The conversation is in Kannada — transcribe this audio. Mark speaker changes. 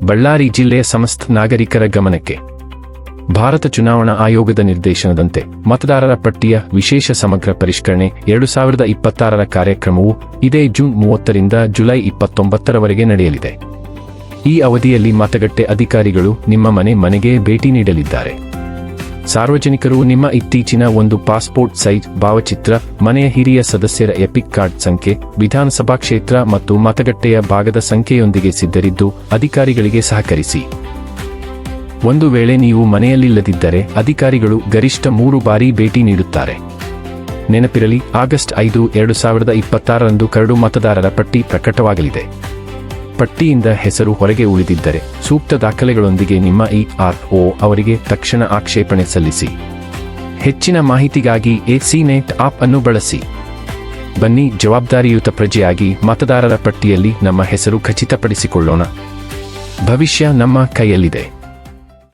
Speaker 1: ಬಳ್ಳಾರಿ ಜಿಲ್ಲೆಯ ಸಮಸ್ತ ನಾಗರಿಕರ ಗಮನಕ್ಕೆ. ಭಾರತ ಚುನಾವಣಾ ಆಯೋಗದ ನಿರ್ದೇಶನದಂತೆ ಮತದಾರರ ಪಟ್ಟಿಯ ವಿಶೇಷ ಸಮಗ್ರ ಪರಿಷ್ಕರಣೆ 2026ರ ಕಾರ್ಯಕ್ರಮವು ಇದೇ ಜೂನ್ 30ರಿಂದ ಜುಲೈ 29ರವರೆಗೆ ನಡೆಯಲಿದೆ. ಈ ಅವಧಿಯಲ್ಲಿ ಮತಗಟ್ಟೆ ಅಧಿಕಾರಿಗಳು ನಿಮ್ಮ ಮನೆಗೆ ಭೇಟಿ ನೀಡಲಿದ್ದಾರೆ. ಸಾರ್ವಜನಿಕರು ನಿಮ್ಮ ಇತ್ತೀಚಿನ ಒಂದು ಪಾಸ್ಪೋರ್ಟ್ ಸೈಜ್ ಭಾವಚಿತ್ರ, ಮನೆಯ ಹಿರಿಯ ಸದಸ್ಯರ ಎಪಿಕ್ ಕಾರ್ಡ್ ಸಂಖ್ಯೆ, ವಿಧಾನಸಭಾ ಕ್ಷೇತ್ರ ಮತ್ತು ಮತಗಟ್ಟೆಯ ಭಾಗದ ಸಂಖ್ಯೆಯೊಂದಿಗೆ ಸಿದ್ಧರಿದ್ದು ಅಧಿಕಾರಿಗಳಿಗೆ ಸಹಕರಿಸಿ. ಒಂದು ವೇಳೆ ನೀವು ಮನೆಯಲ್ಲಿಲ್ಲದಿದ್ದರೆ ಅಧಿಕಾರಿಗಳು ಗರಿಷ್ಠ 3 ಬಾರಿ ಭೇಟಿ ನೀಡುತ್ತಾರೆ. ನೆನಪಿರಲಿ, ಆಗಸ್ಟ್ 5, 2026ರಂದು ಕರಡು ಮತದಾರರ ಪಟ್ಟಿ ಪ್ರಕಟವಾಗಲಿದೆ. ಪಟ್ಟಿಯಿಂದ ಹೆಸರು ಹೊರಗೆ ಉಳಿದಿದ್ದರೆ ಸೂಕ್ತ ದಾಖಲೆಗಳೊಂದಿಗೆ ನಿಮ್ಮ ERO ಅವರಿಗೆ ತಕ್ಷಣ ಆಕ್ಷೇಪಣೆ ಸಲ್ಲಿಸಿ. ಹೆಚ್ಚಿನ ಮಾಹಿತಿಗಾಗಿ ACNet ಆಪ್ ಅನ್ನು ಬಳಸಿ. ಬನ್ನಿ, ಜವಾಬ್ದಾರಿಯುತ ಪ್ರಜೆಯಾಗಿ ಮತದಾರರ ಪಟ್ಟಿಯಲ್ಲಿ ನಮ್ಮ ಹೆಸರು ಖಚಿತಪಡಿಸಿಕೊಳ್ಳೋಣ. ಭವಿಷ್ಯ ನಮ್ಮ ಕೈಯಲ್ಲಿದೆ.